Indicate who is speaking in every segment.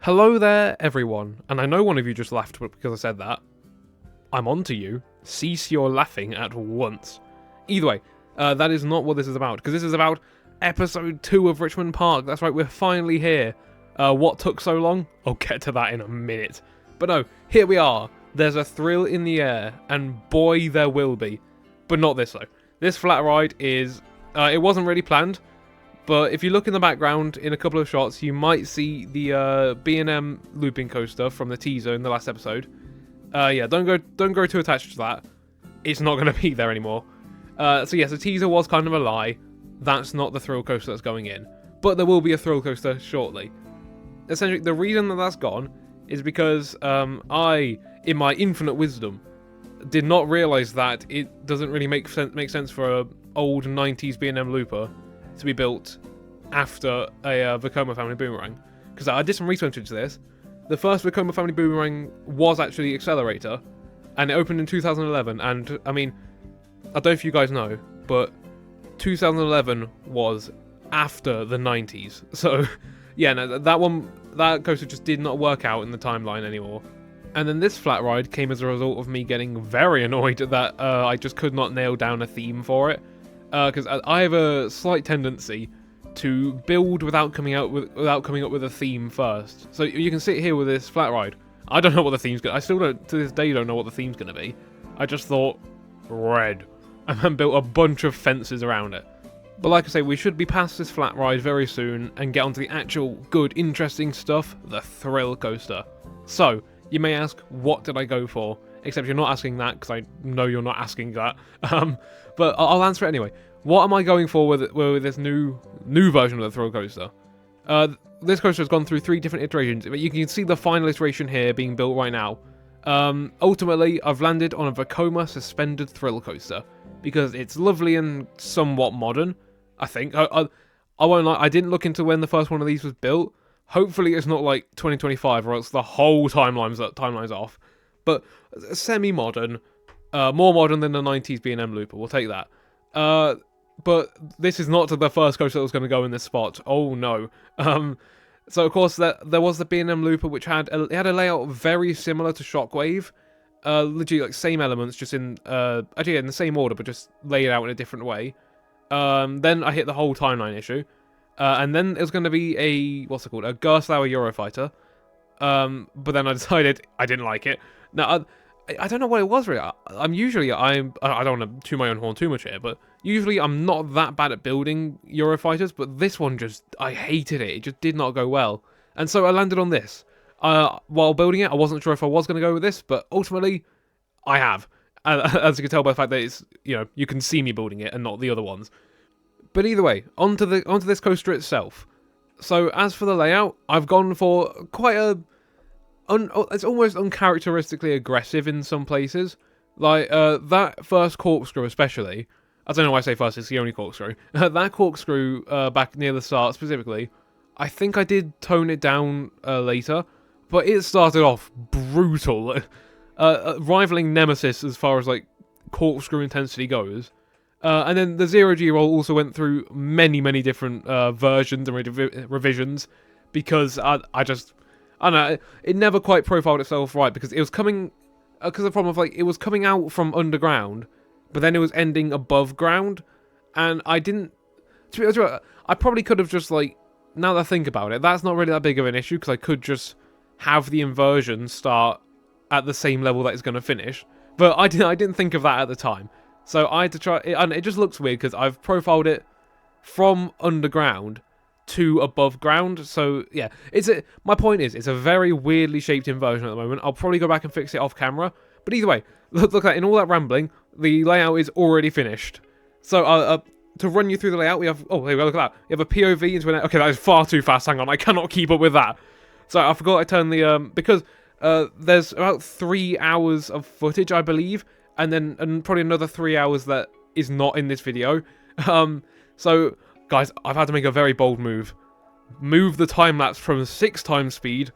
Speaker 1: Hello there, everyone. And I know one of you just laughed because I said that. I'm on to you. Cease your laughing at once. Either way, that is not what this is about, because this is about episode 2 of Richmond Park. That's right, we're finally here. What took so long? I'll get to that in a minute. But no, here we are. There's a thrill in the air, and boy, there will be. But not this, though. This flat ride is... it wasn't really planned, but if you look in the background in a couple of shots, you might see the B&M looping coaster from the teaser in the last episode. Yeah, don't go too attached to that. It's not going to be there anymore. So yes, the teaser was kind of a lie. That's not the thrill coaster that's going in. But there will be a thrill coaster shortly. Essentially, the reason that that's gone is because I, in my infinite wisdom, did not realise that it doesn't really make sense for an old 90s B&M looper to be built after a Vekoma family boomerang. Because I did some research into this. The first Vekoma family boomerang was actually Accelerator, and it opened in 2011, and I mean, I don't know if you guys know, but 2011 was after the 90s. So, yeah, no, that coaster just did not work out in the timeline anymore. And then this flat ride came as a result of me getting very annoyed that I just could not nail down a theme for it. Because I have a slight tendency to build without coming up with a theme first. So you can sit here with this flat ride. I don't know what the theme's gonna. I still don't, to this day, don't know what the theme's gonna be. I just thought red, and then built a bunch of fences around it. But like I say, we should be past this flat ride very soon and get onto the actual good, interesting stuff, the thrill coaster. So you may ask, what did I go for? Except you're not asking that, because I know you're not asking that. But I'll answer it anyway. What am I going for with this new version of the thrill coaster? This coaster has gone through 3 different iterations. You can see the final iteration here being built right now. Ultimately, I've landed on a Vekoma suspended thrill coaster because it's lovely and somewhat modern, I think. I won't lie, I didn't look into when the first one of these was built. Hopefully it's not like 2025 or else the whole timeline's off. But semi-modern, more modern than the 90s B&M looper, we'll take that. But this is not the first coaster that was going to go in this spot. Oh no. So of course there was the B&M looper, which had a layout very similar to Shockwave. Literally like same elements, just in actually in the same order, but just laid out in a different way. Then I hit the whole timeline issue. And then it was going to be a Gerstlauer Eurofighter. But then I decided I didn't like it. Now I don't know what it was really. I don't want to toot my own horn too much here, but usually I'm not that bad at building Eurofighters, but this one I hated it. It just did not go well. And so I landed on this. While building it, I wasn't sure if I was going to go with this, but ultimately, I have. As you can tell by the fact that it's, you can see me building it and not the other ones. But either way, onto this coaster itself. So as for the layout, I've gone for quite a... it's almost uncharacteristically aggressive in some places. Like, that first corkscrew especially. I don't know why I say first, it's the only corkscrew. That corkscrew back near the start specifically, I think I did tone it down later, but it started off brutal. Rivaling Nemesis as far as, like, corkscrew intensity goes. And then the 0G roll also went through many, many different versions and revisions, because I don't know, it never quite profiled itself right, because it was coming... Because the problem of, like, it was coming out from underground, but then it was ending above ground, and I didn't... To be honest, I probably could have just, like... Now that I think about it, that's not really that big of an issue, because I could just have the inversion start at the same level that it's going to finish. But I didn't think of that at the time. So I had to try... And it just looks weird, because I've profiled it from underground to above ground. So yeah, my point is, it's a very weirdly shaped inversion at the moment. I'll probably go back and fix it off camera, but either way, look at that. In all that rambling, the layout is already finished. So to run you through the layout, we have, oh here we go, look at that, we have a POV into an, okay, that is far too fast, hang on, I cannot keep up with that. So I forgot I turned the because there's about 3 hours of footage, I believe, and probably another 3 hours that is not in this video. So guys, I've had to make a very bold move. Move the time-lapse from 6 times speed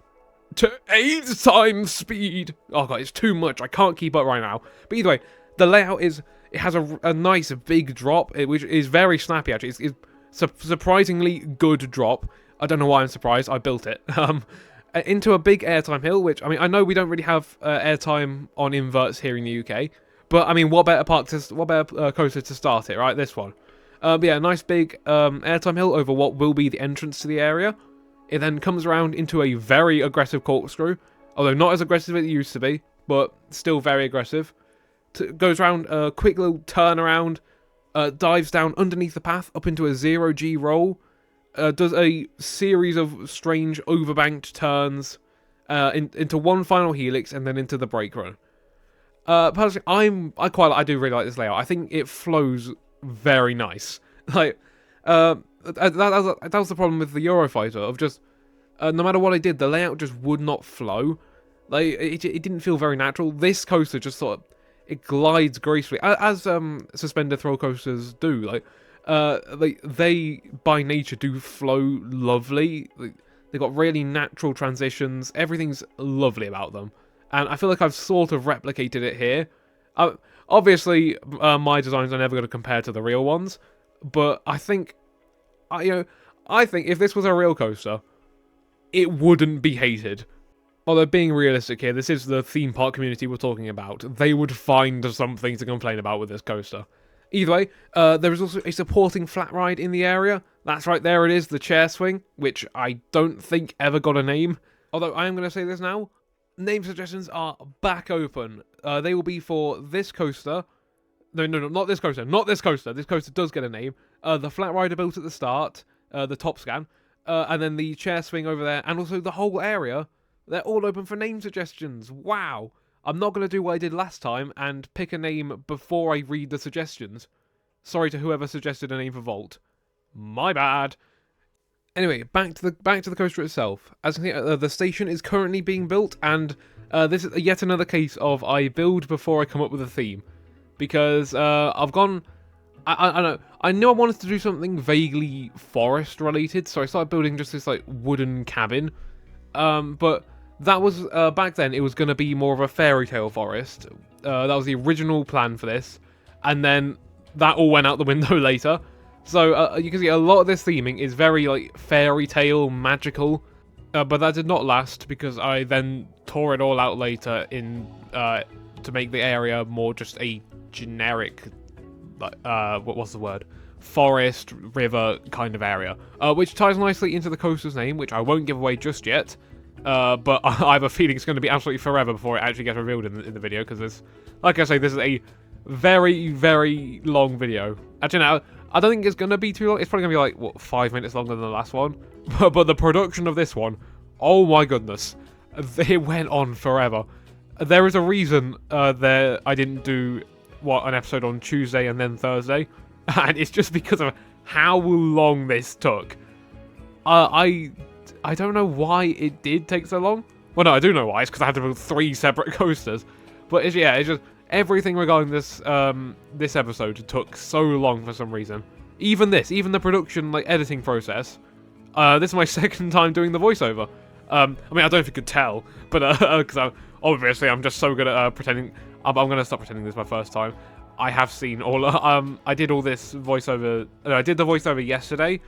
Speaker 1: to 8 times speed. Oh god, it's too much. I can't keep up right now. But either way, the layout is... It has a nice big drop, which is very snappy, actually. It's surprisingly good drop. I don't know why I'm surprised. I built it. into a big airtime hill, which, I mean, I know we don't really have airtime on inverts here in the UK, but, I mean, what better coaster to start it, right? This one. But yeah, a nice big airtime hill over what will be the entrance to the area. It then comes around into a very aggressive corkscrew, although not as aggressive as it used to be, but still very aggressive. Goes around a quick little turnaround, dives down underneath the path up into a 0G roll, does a series of strange overbanked turns into one final helix and then into the brake run. Personally, I do really like this layout. I think it flows very nice. Like, that was the problem with the Eurofighter of just no matter what I did, the layout just would not flow. Like it didn't feel very natural. This coaster just sort of it glides gracefully as suspended throw coasters do. Like they by nature do flow lovely. Like, they got really natural transitions. Everything's lovely about them, and I feel like I've sort of replicated it here. Obviously, my designs are never going to compare to the real ones, but I think, I think if this was a real coaster, it wouldn't be hated. Although, being realistic here, this is the theme park community we're talking about. They would find something to complain about with this coaster. Either way, there is also a supporting flat ride in the area. That's right, there it is, the chair swing, which I don't think ever got a name. Although, I am going to say this now. Name suggestions are back open. They will be for this coaster. No, not this coaster. Not this coaster. This coaster does get a name. The flat rider built at the start, the top scan, and then the chair swing over there, and also the whole area. They're all open for name suggestions. Wow. I'm not going to do what I did last time and pick a name before I read the suggestions. Sorry to whoever suggested a name for Vault. My bad. Anyway, back to the coaster itself. As you can see, the station is currently being built, and this is yet another case of I build before I come up with a theme. Because I've gone... I knew I wanted to do something vaguely forest related, so I started building just this like wooden cabin. But that was, back then, it was going to be more of a fairy tale forest. That was the original plan for this. And then that all went out the window later. So you can see a lot of this theming is very like fairy tale, magical. But that did not last because I then tore it all out later in to make the area more just a generic, what's the word? Forest, river kind of area. Which ties nicely into the coaster's name, which I won't give away just yet. But I have a feeling it's going to be absolutely forever before it actually gets revealed in the video, because like I say, this is a very, very long video. Actually, now, I don't think it's going to be too long. It's probably going to be like, what, 5 minutes longer than the last one? But the production of this one, oh my goodness, it went on forever. There is a reason I didn't do, an episode on Tuesday and then Thursday, and it's just because of how long this took. I don't know why it did take so long. Well, no, I do know why. It's because I had to build 3 separate coasters. But it's just everything regarding this this episode took so long for some reason. Even the production editing process. This is my second time doing the voiceover. I mean, I don't know if you could tell, but because obviously I'm just so good at pretending. I'm gonna stop pretending this is my first time. I have seen all. I did all this voiceover. I did the voiceover yesterday,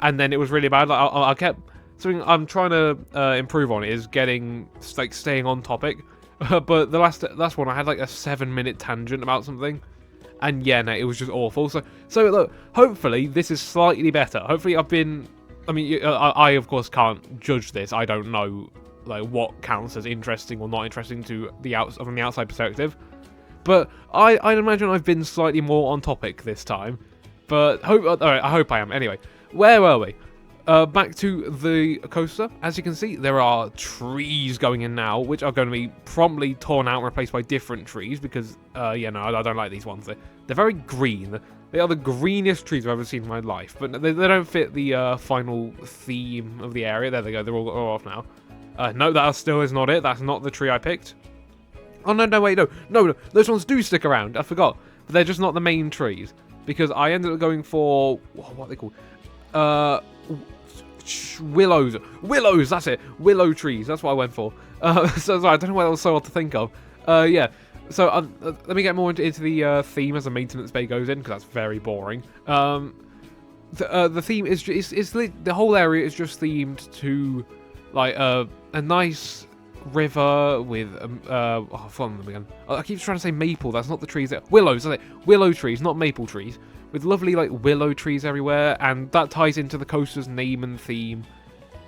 Speaker 1: and then it was really bad. I kept. Something I'm trying to improve on is staying on topic. But the last one, I had like a 7-minute tangent about something, and yeah, no, it was just awful. So look, hopefully this is slightly better. Hopefully I mean, I of course can't judge this. I don't know what counts as interesting or not interesting to from the outside perspective. But I'd imagine I've been slightly more on topic this time. But I hope I am. Anyway, where were we? Back to the coaster. As you can see, there are trees going in now, which are going to be promptly torn out and replaced by different trees because, I don't like these ones. They're very green. They are the greenest trees I've ever seen in my life, but they don't fit the final theme of the area. There they go. They're all off now. No, that still is not it. That's not the tree I picked. Oh, no, wait, no. Those ones do stick around. I forgot. But they're just not the main trees because I ended up going for, what are they called? Willows, that's it. Willow trees, that's what I went for. So I don't know what else so hard to think of. Yeah. So let me get more into the theme as the maintenance bay goes in, because that's very boring. The theme is the whole area is just themed to a nice river with I've forgotten them again. I keep trying to say maple. That's not the trees. Willows. Willow trees, not maple trees. With lovely like willow trees everywhere, and that ties into the coaster's name and theme,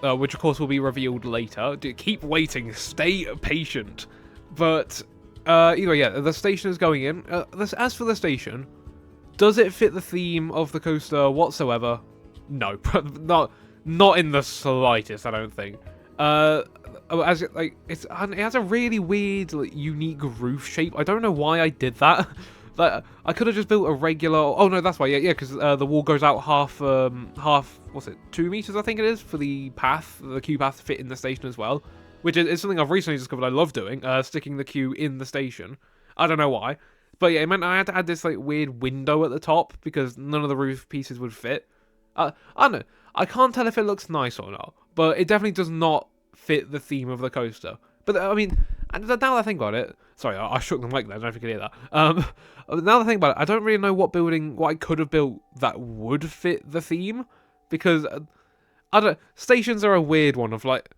Speaker 1: which of course will be revealed later. Keep waiting. Stay patient. But either way, yeah, the station is going in. As for the station, does it fit the theme of the coaster whatsoever? No, not in the slightest. I don't think. As it has a really weird, like, unique roof shape. I don't know why I did that. Like, I could have just built a regular. Oh no, that's why. Yeah, because the wall goes out half. What's it? 2 meters, I think it is, for the path, the queue path to fit in the station as well. Which is something I've recently discovered I love doing. Sticking the queue in the station. I don't know why, but yeah, it meant I had to add this like weird window at the top because none of the roof pieces would fit. I don't know. I can't tell if it looks nice or not, but it definitely does not fit the theme of the coaster. But I mean, now that I think about it, sorry, I shook the mic there. I don't know if you could hear that. Now that I think about it, I don't really know what I could have built that would fit the theme, because I don't. Stations are a weird one of like,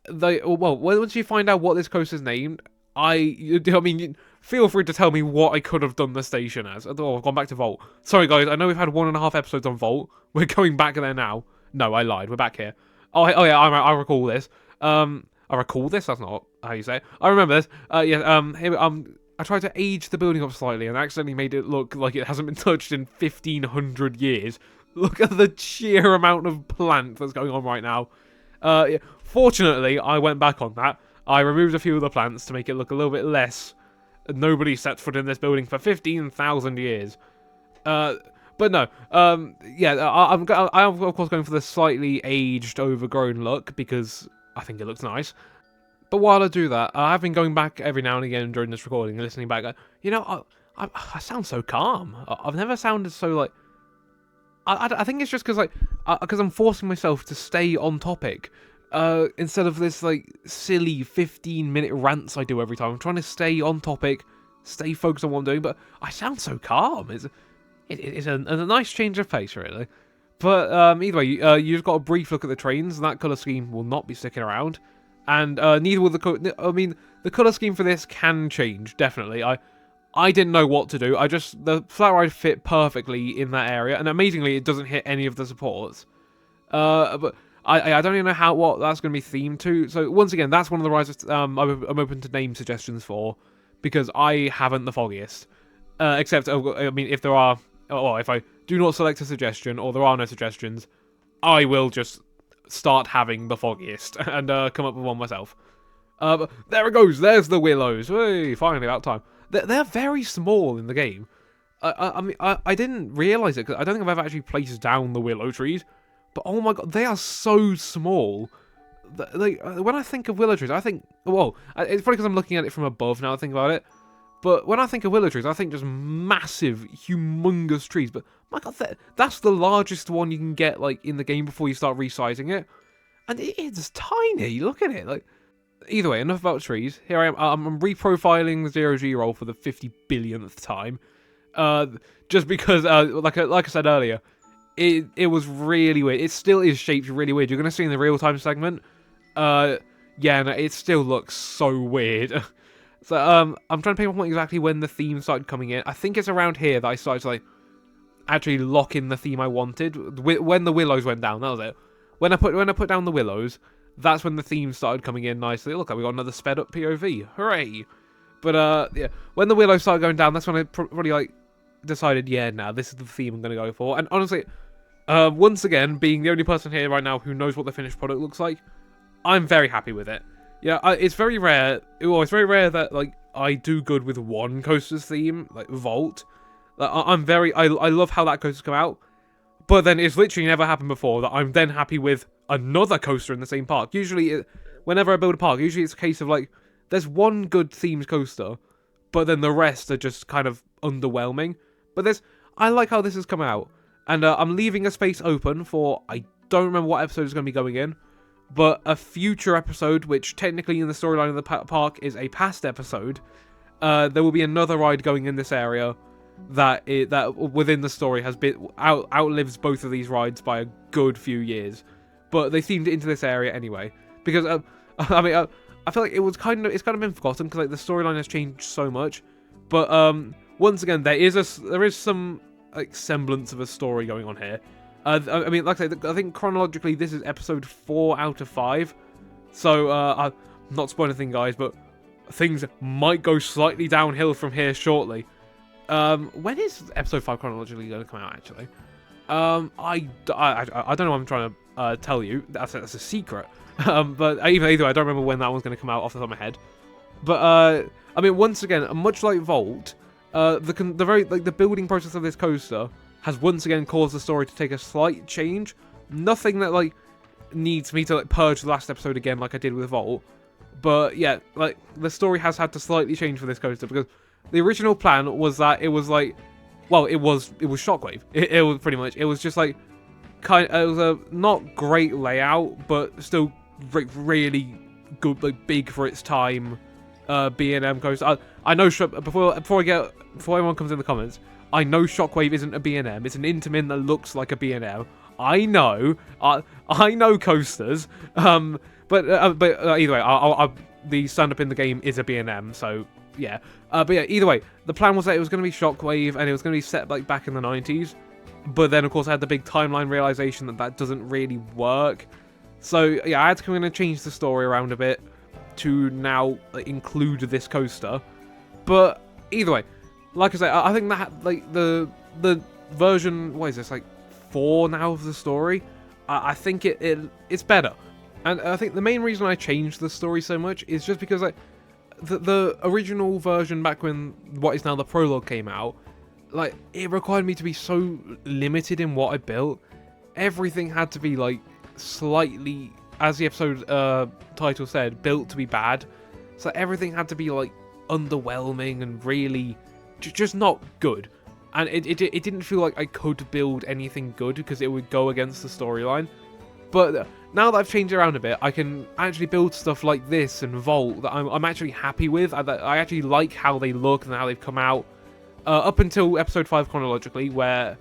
Speaker 1: once you find out what this coaster's named, I mean, feel free to tell me what I could have done the station as. Oh, I've gone back to Vault. Sorry guys, I know we've had 1.5 episodes on Vault. We're going back there now. No, I lied. We're back here. Oh yeah, I recall this. I recall this. That's not how you say it. I remember this. Here, I tried to age the building up slightly and accidentally made it look like it hasn't been touched in 1,500 years. Look at the sheer amount of plant that's going on right now. Yeah. Fortunately, I went back on that. I removed a few of the plants to make it look a little bit less. Nobody set foot in this building for 15,000 years. But no, yeah, I'm of course going for the slightly aged, overgrown look because I think it looks nice. But while I do that, I've been going back every now and again during this recording and listening back. I sound so calm. I've never sounded so like. I think it's just because I'm forcing myself to stay on topic. Instead of this like silly 15-minute rants I do every time. I'm trying to stay on topic, stay focused on what I'm doing, but I sound so calm. It's a nice change of pace, really. But either way, you've got a brief look at the trains, and that colour scheme will not be sticking around. And neither will the colour scheme for this can change, definitely. I didn't know what to do. The flat ride fit perfectly in that area, and amazingly, it doesn't hit any of the supports. But I don't even know what that's going to be themed to. So once again, that's one of the rides I'm open to name suggestions for, because I haven't the foggiest. Except, I mean, if there are, or if I do not select a suggestion, or there are no suggestions, I will just start having the foggiest and come up with one myself. But there it goes. There's the willows. Hey, finally, about time. They're very small in the game. I mean, I didn't realise it, because I don't think I've ever actually placed down the willow trees. But oh my god, they are so small. When I think of willow trees, I think, well, it's probably because I'm looking at it from above now I think about it. But when I think of willow trees, I think just massive, humongous trees. But my god, that's the largest one you can get like in the game before you start resizing it. And it is tiny. Look at it. Like, either way, enough about trees. Here I am. I'm reprofiling the 0G roll for the 50 billionth time. Just because, like I said earlier, it was really weird. It still is shaped really weird. You're gonna see in the real time segment. Yeah, no, it still looks so weird. So I'm trying to pinpoint exactly when the theme started coming in. I think it's around here that I started to like actually lock in the theme I wanted. When the willows went down, that was it. When I put down the willows, that's when the theme started coming in nicely. Look, we got another sped up POV. Hooray! But yeah, when the willows started going down, that's when I probably like decided, yeah, now this is the theme I'm gonna go for. And honestly, once again, being the only person here right now who knows what the finished product looks like, I'm very happy with it. Yeah, it's very rare. Well, it's very rare that like I do good with one coaster's theme, like Vault. Like, I love how that coaster's come out, but then it's literally never happened before that I'm then happy with another coaster in the same park. Usually, whenever I build a park, usually it's a case of like there's one good themed coaster, but then the rest are just kind of underwhelming. But I like how this has come out, and I'm leaving a space open for, I don't remember what episode is going to be going in, but a future episode, which technically in the storyline of the park is a past episode. There will be another ride going in this area that within the story has been outlives both of these rides by a good few years, but they themed it into this area anyway. Because I mean, I feel like it's kind of been forgotten because like the storyline has changed so much. But once again, there is some like semblance of a story going on here. I mean, like I said, I think chronologically this is episode 4 out of 5. So I'm not spoiling anything, guys, but things might go slightly downhill from here shortly. When is episode 5 chronologically going to come out? Actually, I don't know what I'm trying to tell you. That's a secret. But either way, I don't remember when that one's going to come out off the top of my head. But I mean, once again, much like Vault, the building process of this coaster has once again caused the story to take a slight change. Nothing that like needs me to like purge the last episode again, like I did with Vault. But yeah, like the story has had to slightly change for this coaster because the original plan was that it was like, well, it was Shockwave. It was pretty much, it was just like it was a not great layout, but still really good, like big for its time. B&M coaster. I know before everyone comes in the comments, I know Shockwave isn't a B&M. It's an Intamin that looks like a B&M. I know. I know coasters. But either way, the stand-up in the game is a B&M, so yeah. But yeah, either way, the plan was that it was going to be Shockwave and it was going to be set like back in the 90s. But then, of course, I had the big timeline realization that doesn't really work. So yeah, I had to come in and change the story around a bit to now like, include this coaster. But either way, like I say, I think that like the version, what is this, like 4 now of the story, I think it's better. And I think the main reason I changed the story so much is just because like the original version back when what is now the prologue came out, like it required me to be so limited in what I built. Everything had to be like slightly, as the episode title said, built to be bad. So everything had to be like underwhelming and really just not good. And it didn't feel like I could build anything good because it would go against the storyline. But now that I've changed around a bit, I can actually build stuff like this and Vault that I'm actually happy with. I actually like how they look and how they've come out. Up until episode 5 chronologically, where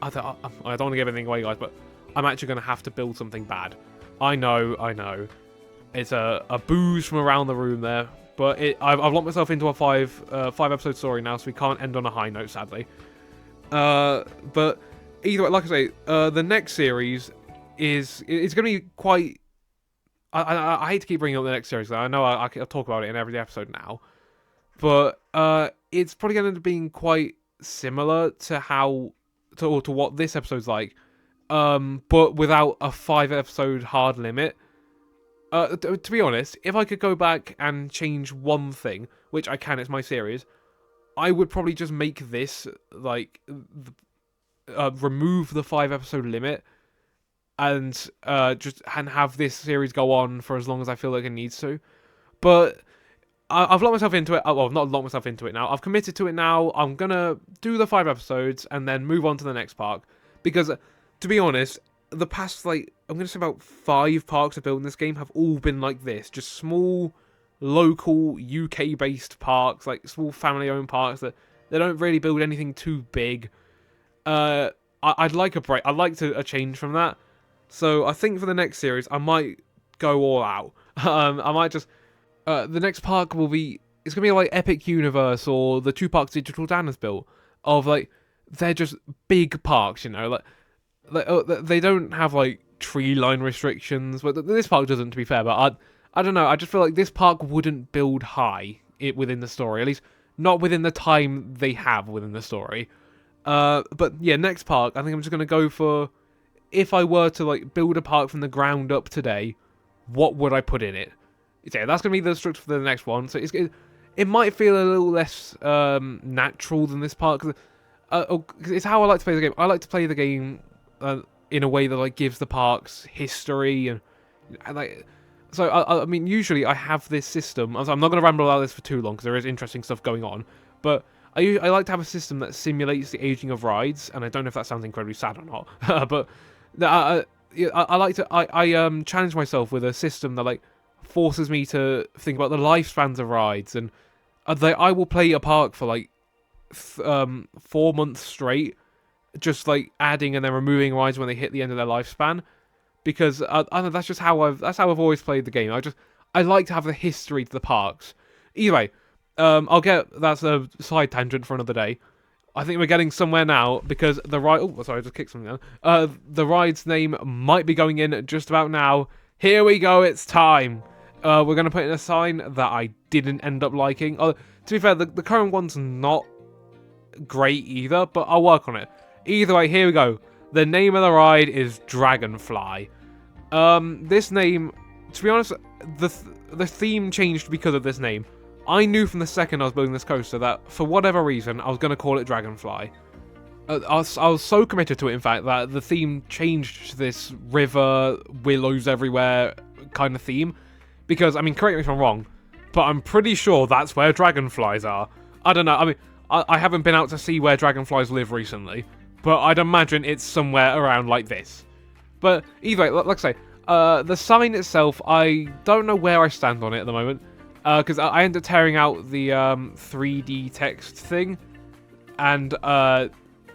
Speaker 1: I don't want to give anything away, guys, but I'm actually going to have to build something bad. I know. It's a booze from around the room there, but I've locked myself into a 5 episode story now, so we can't end on a high note, sadly. But either way, like I say, the next series it's going to be quite. I hate to keep bringing up the next series. I know I'll talk about it in every episode now, but it's probably going to end up being quite similar to what this episode's like. But without a 5 episode hard limit. To be honest, if I could go back and change one thing, which I can, it's my series, I would probably just make this, like, remove the 5 episode limit, and have this series go on for as long as I feel like it needs to. But I've locked myself into it. Well, I've not locked myself into it now. I've committed to it now. I'm gonna do the 5 episodes and then move on to the next park. Because, to be honest, the past, like, I'm going to say about 5 parks I've built in this game have all been like this. Just small, local, UK-based parks, like small family-owned parks that they don't really build anything too big. I'd like a break. I'd like a change from that. So I think for the next series, I might go all out. I might just... the next park will be... It's going to be like Epic Universe or the 2 parks Digital Dan has built. Of, like, they're just big parks, you know, they don't have like tree line restrictions, but this park doesn't, to be fair. But I don't know. I just feel like this park wouldn't build high within the story, at least not within the time they have within the story. But yeah, next park, I think I'm just gonna go for, if I were to like build a park from the ground up today, what would I put in it? Yeah, that's gonna be the structure for the next one. So it might feel a little less natural than this park. It's how I like to play the game. I like to play the game in a way that like gives the parks history and like. So I mean, usually I have this system. I'm not going to ramble about this for too long because there is interesting stuff going on. But I like to have a system that simulates the aging of rides, and I don't know if that sounds incredibly sad or not. But I like to challenge myself with a system that like forces me to think about the lifespans of rides, and I will play a park for like 4 months straight, just like adding and then removing rides when they hit the end of their lifespan, because I don't know, that's how I've always played the game. I like to have the history to the parks. Either way, that's a side tangent for another day. I think we're getting somewhere now because the ride. Oh, sorry, I just kicked something down. The ride's name might be going in just about now. Here we go. It's time. We're gonna put in a sign that I didn't end up liking. To be fair, the current one's not great either, but I'll work on it. Either way, here we go. The name of the ride is Dragonfly. This name, to be honest, the theme changed because of this name. I knew from the second I was building this coaster that, for whatever reason, I was going to call it Dragonfly. I was so committed to it, in fact, that the theme changed to this river, willows everywhere kind of theme. Because, I mean, correct me if I'm wrong, but I'm pretty sure that's where dragonflies are. I don't know, I mean, I haven't been out to see where dragonflies live recently, but I'd imagine it's somewhere around like this. But either way, like I say, the sign itself, I don't know where I stand on it at the moment. Because I ended up tearing out the 3D text thing, and yeah,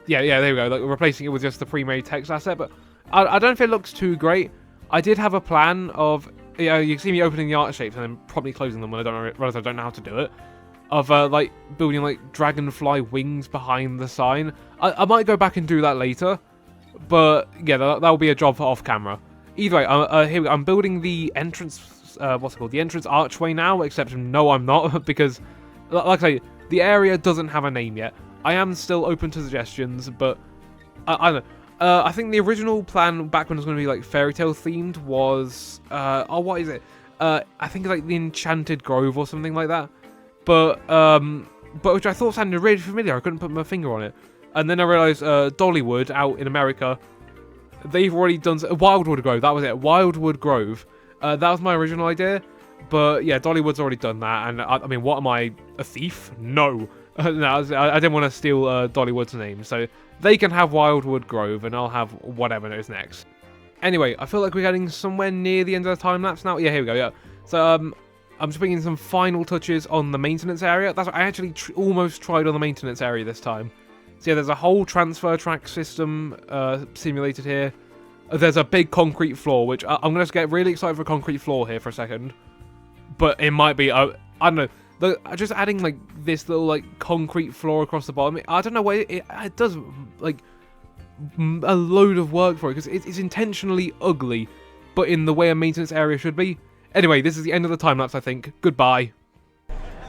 Speaker 1: there we go, like, replacing it with just the pre-made text asset. But I don't know if it looks too great. I did have a plan of, you can see me opening the art shapes and then probably closing them when I realize I don't know how to do it. Of like building like dragonfly wings behind the sign. I might go back and do that later, but yeah, that will be a job for off camera. Either way, here we go. I'm building the entrance. What's it called? The entrance archway now, except no, I'm not, because, like I say, the area doesn't have a name yet. I am still open to suggestions, but I don't know. I think the original plan back when it was going to be like fairy tale themed was, what is it? I think it's like the Enchanted Grove or something like that. But which I thought sounded really familiar. I couldn't put my finger on it. And then I realised Dollywood out in America, they've already done Wildwood Grove. That was it, Wildwood Grove. That was my original idea, but yeah, Dollywood's already done that, and I mean, what am I, a thief? No. No, I didn't want to steal Dollywood's name, so they can have Wildwood Grove, and I'll have whatever is next. Anyway, I feel like we're getting somewhere near the end of the time-lapse now. Yeah, here we go, yeah. So, I'm just putting in some final touches on the maintenance area. That's what I actually almost tried on the maintenance area this time. So yeah, there's a whole transfer track system simulated here. There's a big concrete floor, which I'm going to get really excited for a concrete floor here for a second. But it might be, I don't know, just adding like this little like concrete floor across the bottom. I don't know why it does like a load of work for it, because it's intentionally ugly, but in the way a maintenance area should be. Anyway, this is the end of the time-lapse, I think. Goodbye.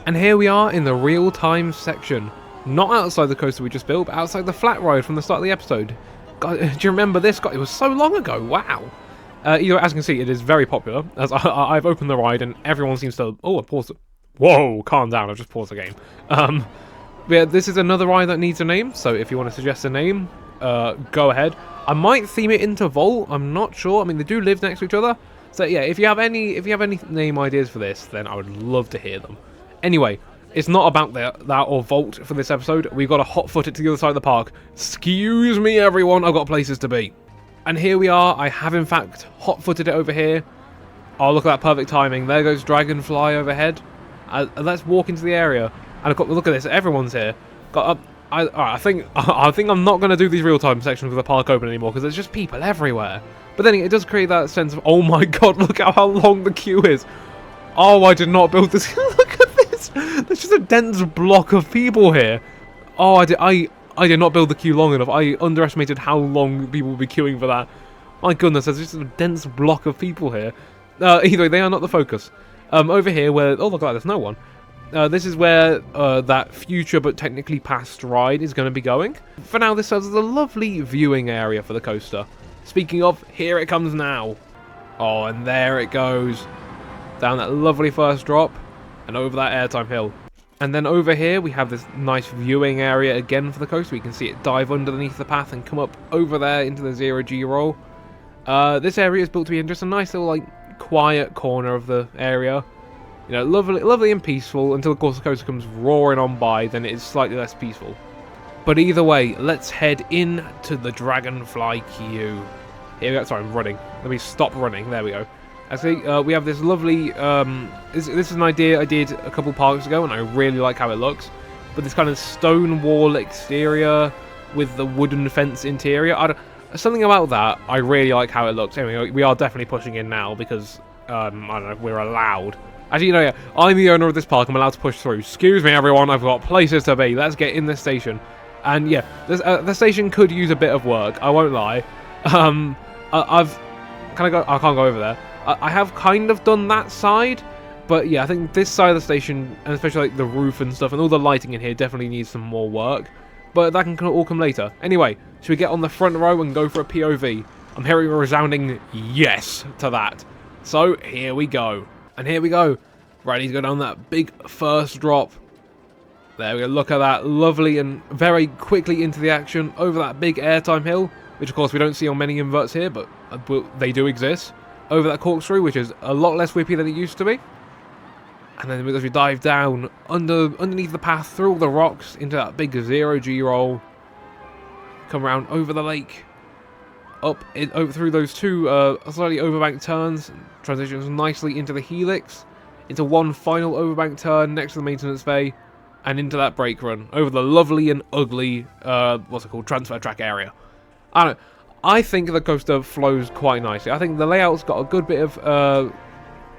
Speaker 1: And here we are in the real-time section. Not outside the coaster we just built, but outside the flat ride from the start of the episode. God, do you remember this? God, it was so long ago. Wow. As you can see, it is very popular. As I've opened the ride and everyone seems to... Oh, I paused it. Whoa, calm down. I've just paused the game. Yeah, this is another ride that needs a name. So if you want to suggest a name, go ahead. I might theme it into Vault. I'm not sure. I mean, they do live next to each other. So yeah, if you have any name ideas for this, then I would love to hear them. Anyway, it's not about that or Vault for this episode. We've got to hot-foot it to the other side of the park. Excuse me, everyone. I've got places to be. And here we are. I have, in fact, hot-footed it over here. Oh, look at that perfect timing. There goes Dragonfly overhead. Let's walk into the area. And look at this. Everyone's here. I think I'm not going to do these real-time sections with the park open anymore, because there's just people everywhere. But then it does create that sense of, oh my god, look at how long the queue is. Oh, I did not build this. Look at this. There's just a dense block of people here. Oh, I did not build the queue long enough. I underestimated how long people would be queuing for that. My goodness, there's just a dense block of people here. Either way, they are not the focus. Over here, where... Oh, look at that, there's no one. This is where that future but technically past ride is going to be going. For now, this serves as a lovely viewing area for the coaster. Speaking of, here it comes now. Oh, and there it goes. Down that lovely first drop, and over that airtime hill. And then over here, we have this nice viewing area again for the coaster. We can see it dive underneath the path and come up over there into the 0G roll. This area is built to be in just a nice little, like, quiet corner of the area. You know, lovely and peaceful, until, of course, the coaster comes roaring on by, then it is slightly less peaceful. But either way, let's head in to the Dragonfly queue. Here we go. Sorry, I'm running. Let me stop running. There we go. I see we have this lovely... this is an idea I did a couple parks ago, and I really like how it looks. But this kind of stone wall exterior with the wooden fence interior. Something about that, I really like how it looks. Anyway, we are definitely pushing in now, because I don't know, we're allowed. Actually, yeah, I'm the owner of this park. I'm allowed to push through. Excuse me, everyone. I've got places to be. Let's get in this station. And yeah, the station could use a bit of work. I won't lie. I've can I go? I can't go over there. I have kind of done that side, but yeah, I think this side of the station, and especially like the roof and stuff, and all the lighting in here, definitely needs some more work. But that can all come later. Anyway, should we get on the front row and go for a POV? I'm hearing a resounding yes to that. So here we go. And here we go. Ready to go down that big first drop. There we go. Look at that. Lovely and very quickly into the action over that big airtime hill, which of course we don't see on many inverts here, but they do exist. Over that corkscrew, which is a lot less whippy than it used to be. And then as we dive down underneath the path, through all the rocks, into that big 0G roll. Come around over the lake. Over through those two slightly overbanked turns. Transitions nicely into the helix. Into one final overbank turn next to the maintenance bay. And into that brake run. Over the lovely and ugly, what's it called, transfer track area. I don't know. I think the coaster flows quite nicely. I think the layout's got a good bit of,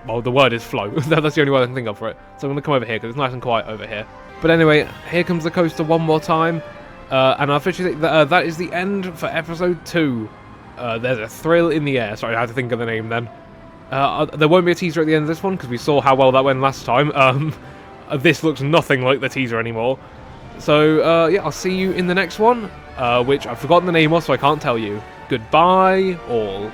Speaker 1: well, the word is flow. That's the only word I can think of for it. So I'm going to come over here because it's nice and quiet over here. But anyway, here comes the coaster one more time. And I officially think that that is the end for episode 2. There's a thrill in the air. Sorry, I had to think of the name then. There won't be a teaser at the end of this one because we saw how well that went last time. This looks nothing like the teaser anymore. So, yeah, I'll see you in the next one, which I've forgotten the name of, so I can't tell you. Goodbye, all.